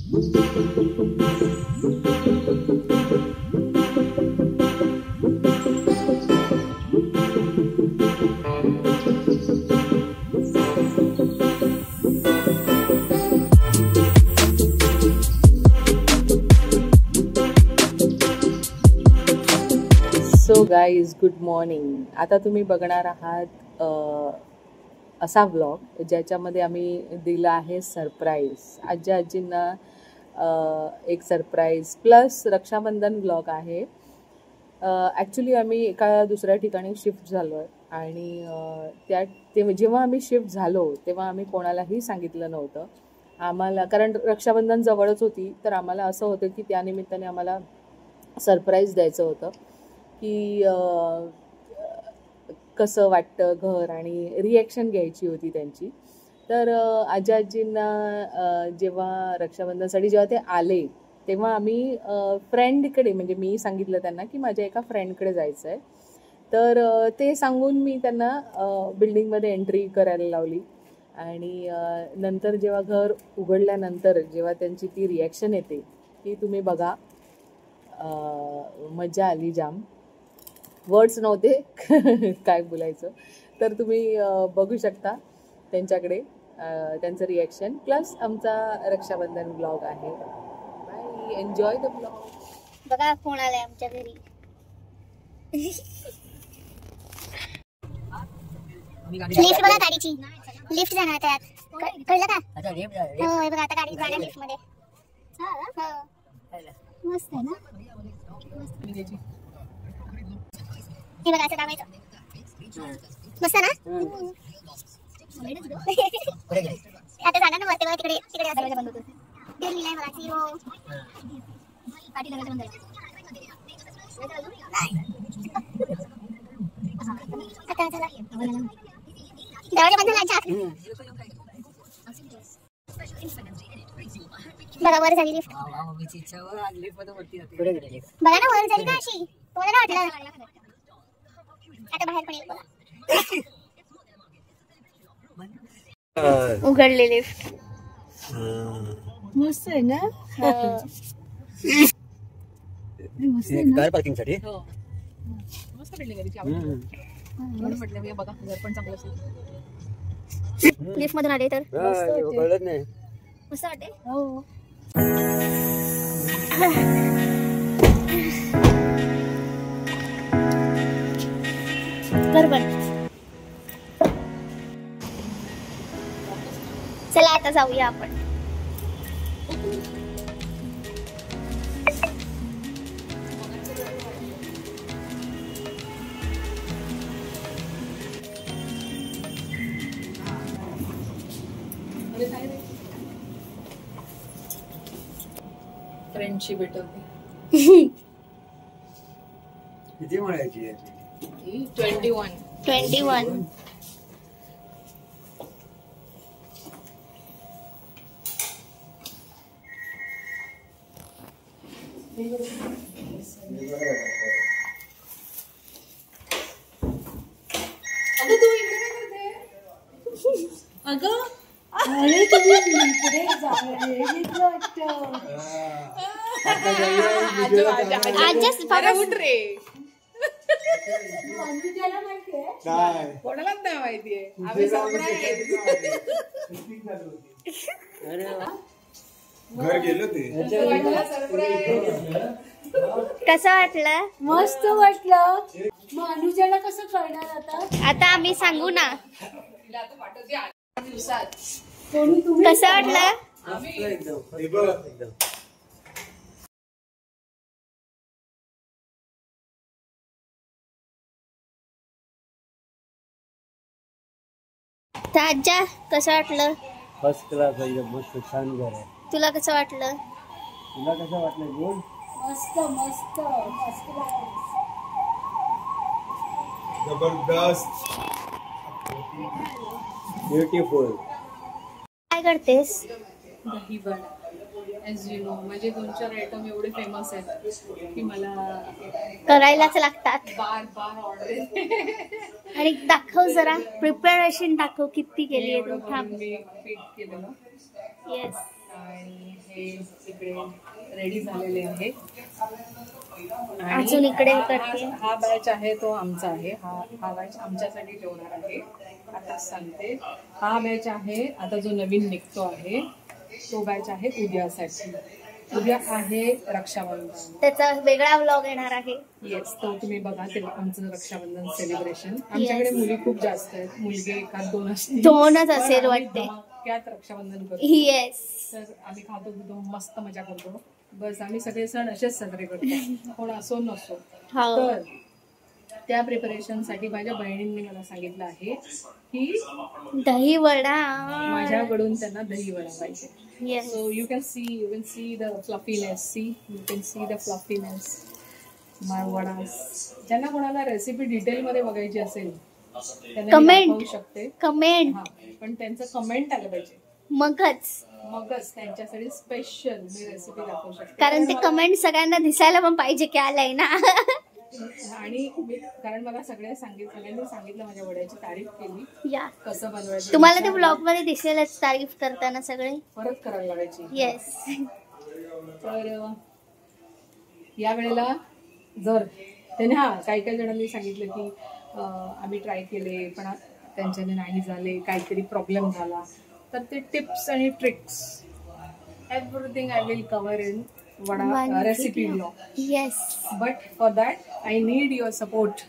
So guys good morning. आता तुम्ही बघणार आहात असा व्लॉग ज्याच्यामध्ये आम्ही दिला आहे सरप्राईज. आजींना एक सरप्राईज प्लस रक्षाबंधन व्लॉग आहे. ॲक्च्युली आम्ही एका दुसऱ्या ठिकाणी शिफ्ट झालो आहे आणि जेव्हा आम्ही शिफ्ट झालो तेव्हा आम्ही कोणालाही सांगितलं नव्हतं आम्हाला, कारण रक्षाबंधन जवळच होती. तर आम्हाला असं होतं की त्यानिमित्ताने आम्हाला सरप्राईज द्यायचं होतं की कसं वाटतं घर आणि रिॲक्शन घ्यायची होती त्यांची. तर आजींना जेव्हा रक्षाबंधनसाठी जेव्हा ते आले तेव्हा आम्ही फ्रेंडकडे, म्हणजे मी सांगितलं त्यांना की माझ्या एका फ्रेंडकडे जायचं आहे. तर ते सांगून मी त्यांना बिल्डिंगमध्ये एंट्री करायला लावली आणि नंतर जेव्हा घर उघडल्यानंतर जेव्हा त्यांची ती रिॲक्शन येते ती तुम्ही बघा. मजा आली जाम, वर्ड्स नव्हते काय बोलायचं. तर तुम्ही बघू शकता त्यांच्याकडे त्यांचं रिॲक्शन प्लस आमचा रक्षाबंधन ब्लॉग आहे. Bye, enjoy the blog. बघा कोण आलाय आमच्या घरी. लिफ्ट बघा गाडीची, लिफ्ट जाणार त्यात, कळलं का? हो हे बघा आता गाडी जाणार लिफ्ट मध्ये. मस्त आहे ना. हे बघा असं दाबायचं. मस्त ना. आता जाणार ना वरती, तिकडे तिकडे दरवाजा बंद होतो. ते लिहिलंय बघा झिरो. पाठी दरवाजा बंद आहे. आता चला दरवाजा बंद झाला. बघा वर झाली लिफ्ट. बघा ना वर झाली ना अशी. तुम्हाला काय वाटलं? आता बाहेर पण येईल बघा. उघडले लिफ्ट. मस्त आहे ना. कार पार्किंग साठी हो मस्त बिल्डिंग आहे. म्हणून म्हटलं मी बघा घर पण चांगलं असेल. लिफ्ट मधून आले तर कळत नाही. मस्त वाटते. हो बरोबर. चला आता जाऊया आपण. फ्रेंडशी भेटवते. किती म्हणायची? 21. अगं अरे तुम्ही इकडे उठ रे. कोणालाच नाही माहितीये. आम्ही घर गेलो ते. कसं वाटलं? मस्त वाटलं. मग अनुजाला कसं कळणार आता? आता आम्ही सांगू ना. दिवसात कसं वाटलं? आज्जा कसं वाटलं? फर्स्ट क्लास आहे, मस्त छान घर आहे. तुला कसं वाटलं? तुला कसं वाटलं? गोड मस्त मस्त मस्त. जबरदस्त ब्युटिफुल. काय करतेस? दही वडा. ॲज यू नो माझे 2-4 आयटम एवढे फेमस आहेत की मला करायलाच लागतात. बार ऑर्डर. आणि दाखव जरा प्रिपरेशन दाखव किती केली आहे तू. थांब. मी पीठ केलेलं. येस. आणि हे हे इकडे रेडी झालेले आहे. अजून इकडे करते. हा बॅच आहे तो आमचा आहे. हा बॅच आमच्यासाठी ठेवणार आहे. आता सांगते, हा बॅच आहे आता जो नवीन निघतो आहे तो बॅच आहे उद्यासाठी. उद्या आहे रक्षाबंधन, त्याचा वेगळा व्लॉग येणार आहे. येस, तो तुम्ही बघा. ते आमचं रक्षाबंधन सेलिब्रेशन. आमच्याकडे मुली खूप जास्त आहेत, मुलगे एखाद दोन असतील, दोनच असेल वाटते. त्यात रक्षाबंधन करतो. येस, तर आम्ही खातो पितो मस्त मजा करतो. बस आम्ही सगळे सण असेच साजरे करतो, कोण असो नसो. हो. तर त्या प्रिपरेशन साठी माझ्या बहिणींनी मला सांगितलं आहे की दही वडा माझ्याकडून त्यांना दही वडा पाहिजे. Yes. So you can see the fluffiness. You can see the fluffiness. My vadas. ज्यांना कोणाला रेसिपी डिटेल मध्ये बघायची असेल त्यांना Comment. दाखवू शकते. कमेंट हा, पण त्यांचं कमेंट आलं पाहिजे, मगच त्यांच्यासाठी स्पेशल मी रेसिपी दाखवू शकते. कारण ते कमेंट सगळ्यांना दिसायला पण पाहिजे की आलंय ना. आणि कारण मला सगळ्यांनी सांगितलं, माझ्या वड्याची तारीफ केली, या कसं बनवायचं. तुम्हाला ते ब्लॉग मध्ये दिसेलच तारीफ करताना सगळे. परत करायला लागायची. येस. तर या वेळेला जर त्याने काही जणांनी सांगितलं की आम्ही ट्राय केले पण त्यांच्याने नाही झाले, काहीतरी प्रॉब्लेम झाला, तर ते टिप्स आणि tricks everything I will cover in vada recipe blog. Yes. But for that I need your support.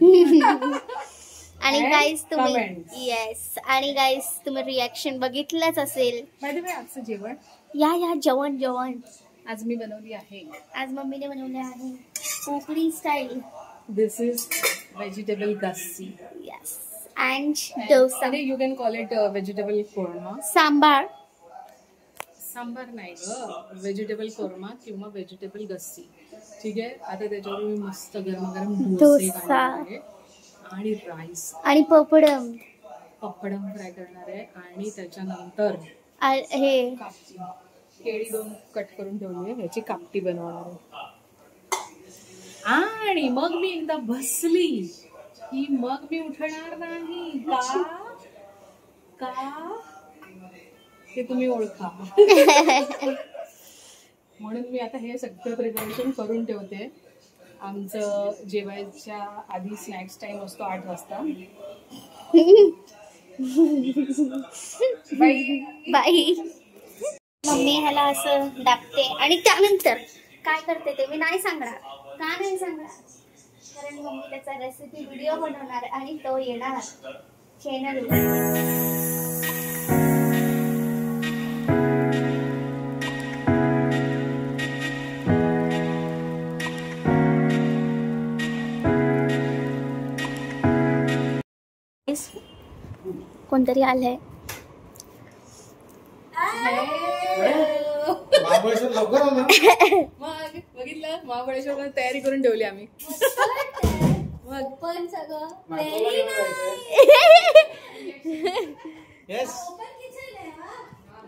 आणि And गाईज तुम्ही comments. येस आणि गाईज तुम्ही रिॲक्शन बघितलंच असेल. बाय द वे, आजचं जेवण या जेवण आज मी बनवली आहे. आज मम्मीने बनवले आहे Konkani style. This is vegetable gassi. Yes. And dosa. You can call it vegetable korma. Sambar नाही ग, व्हेजिटेबल कोरमा किंवा व्हेजिटेबल गस्सी. ठीक आहे. आता त्याच्यावर मी मस्त गरम डोसे घालणार आहे आणि राईस आणि पपडम फ्राय करणार आहे. आणि त्याच्यानंतर हे कापटी केळी 2 कट करून ठेवली आहे, ह्याची कापटी बनवणार आहे. आणि मग मी एकदा बसली की मग मी उठणार नाही. का ते तुम्ही ओळखा. म्हणून मी आता हे सगळं प्रिपरेशन करून ठेवते. आमचं जेवायच्या आधी स्नॅक्स टाइम असतो 8 वाजता. बाई मम्मी ह्याला असं दाबते आणि त्यानंतर काय करते ते मी नाही सांगणार. का नाही सांगणार? कारण मम्मी त्याचा रेसिपी व्हिडिओ बनवणार आणि तो येणार चॅनलवर. कोणतरी आलंय. मग बघितलं, महाबळेश्वरला तयारी करून ठेवली आम्ही. पण सगळं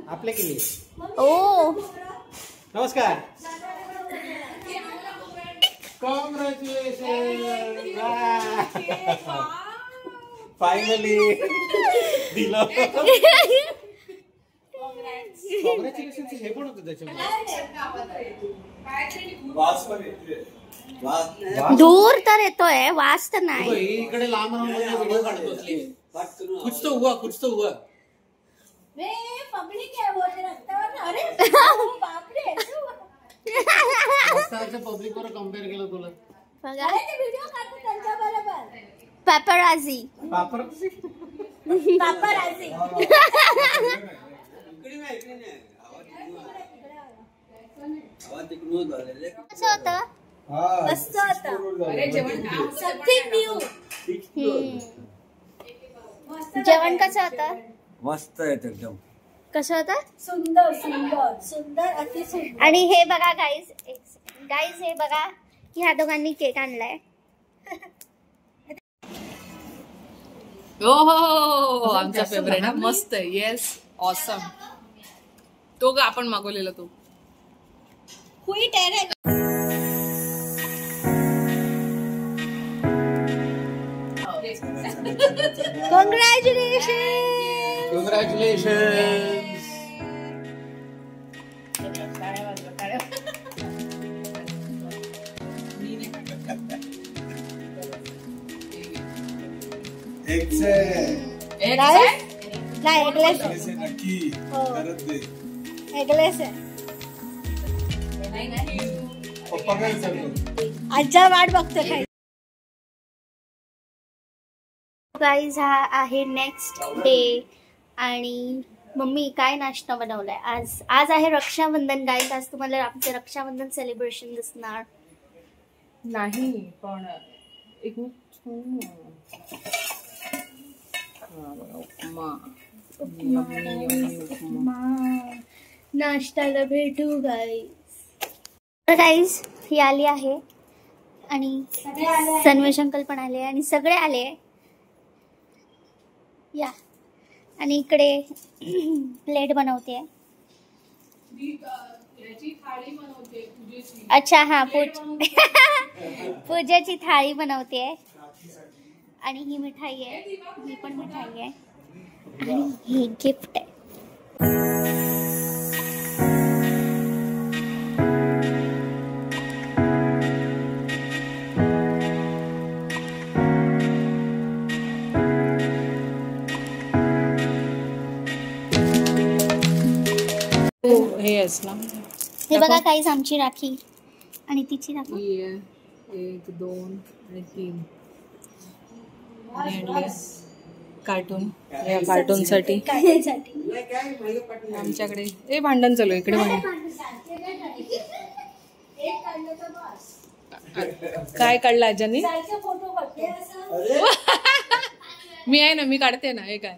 आपले केली. ओ नमस्कार. कॉंग्रॅच्युलेशन. फायनली दिलं. कॉंग्रॅच्युलेशन हे पण होतं त्याच्यामध्ये. दूर तर येतोय, वास तर नाही. इकडे लांब राहून व्हिडिओ काढतो. कुछ तो हुआ. पब्लिक वर कम्पेअर केलं तुला. पेपराझी. कसं होतं? मस्त होतं. अरे जेवण समथिंग न्यू. जेवण कसं होतं? मस्त आहे एकदम. कसं होतं? सुंदर अति सुंदर. आणि हे बघा गाईज हे बघा, ह्या दोघांनी केक आणलाय. हो आमचा फेवरेट. मस्त आहे. Yes, awesome. तो का आपण मागवलेला तो. कॉंग्रॅच्युलेशन. नाही एगलेस एगलेस आहे. आजच्या वाट बघतो काय. गाईज हा आहे नेक्स्ट डे आणि मम्मी काय नाश्ता बनवलाय आज. आज आहे रक्षाबंधन गाईज. आज तुम्हाला आमचे रक्षाबंधन सेलिब्रेशन दिसणार नाही पण एक नाश्त्याला भेटू गाईज. ही आली आहे आणि सन्वेश अंकल पण आले आणि सगळे आले या. आणि इकडे प्लेट बनवते. अच्छा हा पूजेची थाळी बनवते आणि ही मिठाई आहे. ही पण मिठाई आहे आणि ही गिफ्ट आहे. हे आहेस ना. हे बघा काहीच आमची राखी आणि तिची राखी. 1 2 आणि 3 कार्टून. या कार्टून साठी आमच्याकडे हे भांडण चालू आहे. इकडे काय काढलं आजाने. मी आहे ना, मी काढते ना. हे काय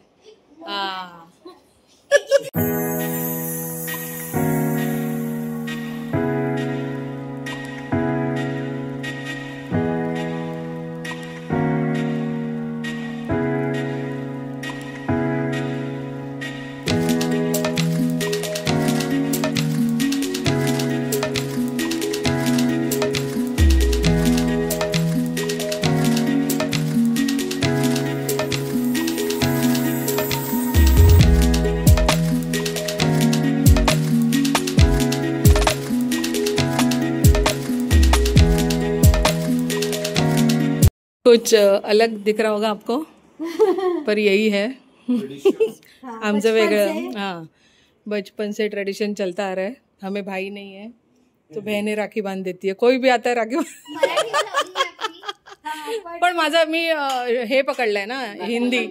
कुछ अलग दिख रहा होगा आपको पर यही है. आमचं वेगळं. हाँ, बचपन से ट्रेडिशन चलता आ रहा है. हमें भाई नहीं है तो बहनें राखी बांध देती है. कोई भी आता है राखी. पण माझा मी हे पकडलंय ना हिंदी.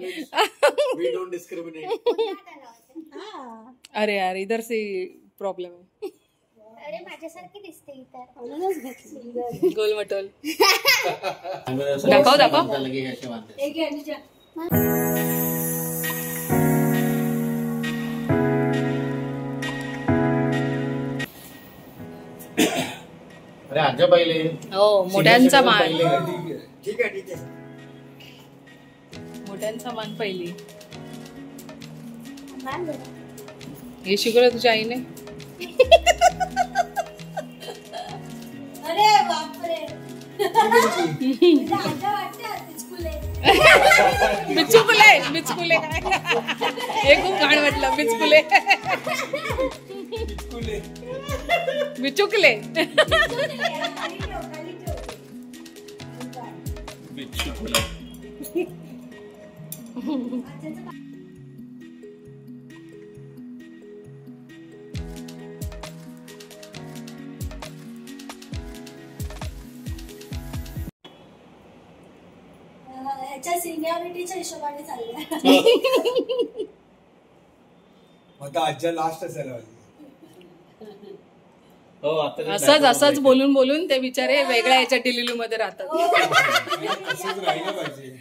अरे यार इधर से प्रॉब्लेम है. अरे माझ्यासारखी दिसते इतर. गोलमटोल. दाखव दाखव. अरे आजा पहिले. हो मोठ्यांचा मान. ठीक आहे. मोठ्यांचा मान पहिली. हे शिकवलं तुझ्या आईने. अरे बापरे. बिचकुले काय. हे खूप घाण वाटलं. बिचकुले. ह्याच्या सिनियरिटीच्या हिशोबाने चाललंय. आता आजच्या लास्ट असेल. असंच बोलून ते बिचारे वेगळ्या याच्या टिलिलू मध्ये राहतात. असंच राहिलं पाहिजे.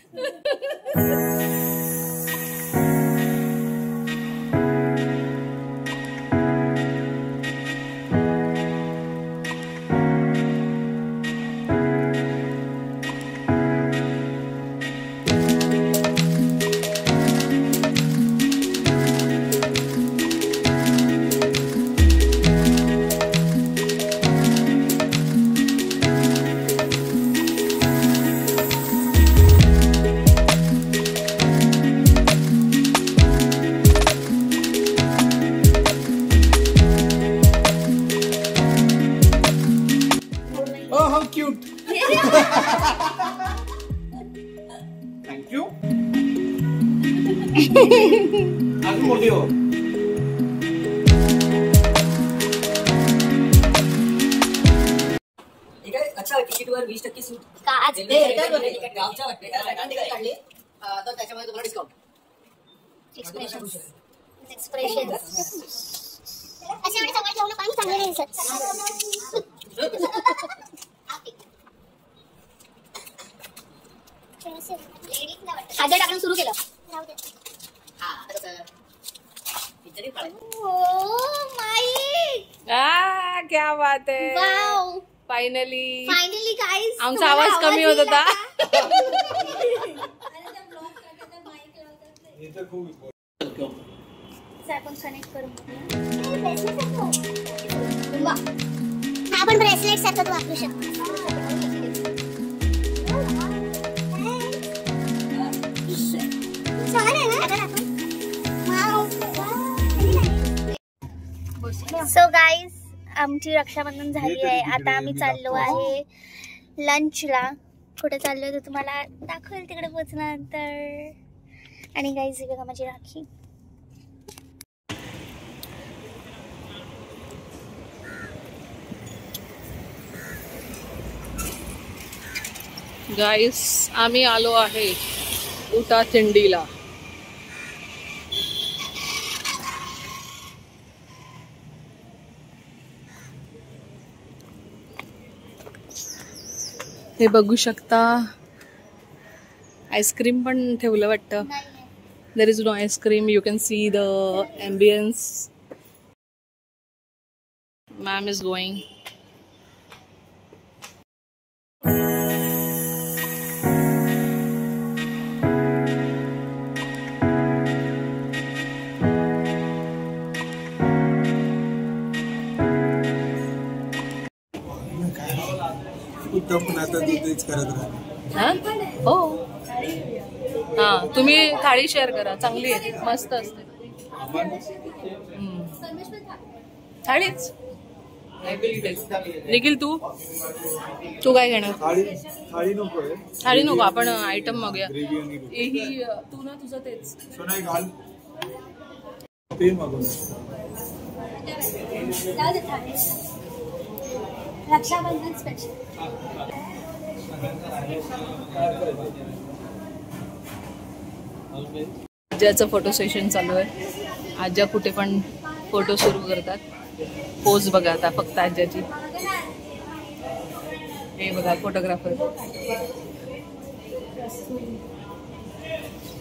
Cute. Thank you. अजून मोठी हो. अच्छा तिकीटवर 20% सूट का आज गावच्या वाटते काढले तर त्याच्यामध्ये तुम्हाला डिस्काउंट. एक्सप्रेशन अशा वेळी सगळं ठेवलं पण चांगलं नाही दिसत. आधी टाकून सुरू केलं. क्या बात है. वाव फायनली गाइस आमचा आवाज कमी होत होता. आपण कनेक्ट करू. आपण ब्रेसलेट सारखं वापरू शकतो. सो गाईज आमची रक्षाबंधन झाली आहे. आता आम्ही चाललो आहे लंचला. कुठे चाललोय तर तुम्हाला दाखवेल तिकडे पोहोचल्यानंतर. आणि गाईज बघा माझी राखी. गाईस आम्ही आलो आहे उटा थिंडीला. हे बघू शकता. आईस्क्रीम पण ठेवलं वाटतं. There is no ice cream. You can see the ambience. Ma'am is going. हो हा तुम्ही थाळी शेअर करा. चांगली आहे मस्त असते थाळीच. निखिल तू काय घेणार. थाळी नको आपण आयटम मागूया. ही तू ना तुझं तेच रक्षाबंधन स्पेशल. आज्याचं फोटो सेशन चालू आहे. आज्या कुठे पण फोटो सुरू करतात. पोज बघा आता फक्त आज्याची. हे बघा फोटोग्राफर.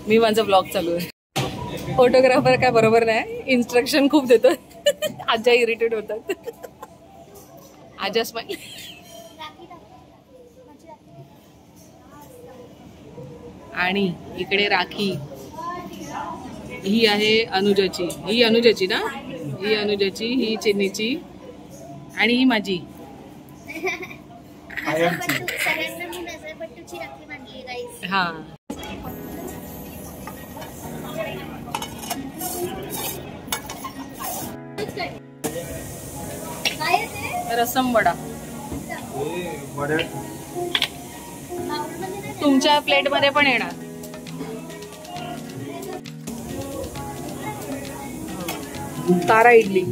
मी माझा ब्लॉग चालू आहे. फोटोग्राफर काय बरोबर नाही. इन्स्ट्रक्शन खूप देतो. आज्या इरिटेट होतात. आज्या स्माइल. आणि इकडे राखी. ही आहे अनुजाची. ही अनुजाची ना. ही अनुजाची. ही चिन्नीची. आणि ही माझी. हा रसम वडा. तुमच्या प्लेट मध्ये पण येणार. तारा इडली.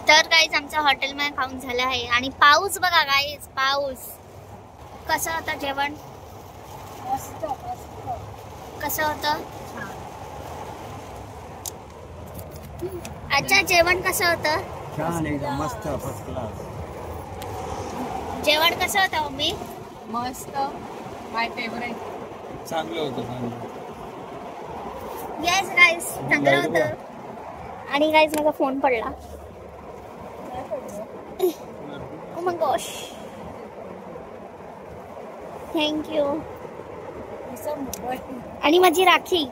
तर गाईज आमच्या हॉटेलमध्ये खाऊन झालं आहे. आणि पाऊस बघा गाईज. पाऊस कसं होतं जेवण. कसं होतं अच्छा जेवण कसं होतं. छान एकदम मस्त फर्स्ट क्लास. जेवण कसं होतं मम्मी. मस्त. माय फेवरेट. चांगलं होतं. येस गाईज चांगलं होतं. आणि गाईज माझा फोन पडला. Oh my gosh. थँक्यू. आणि माझी राखी.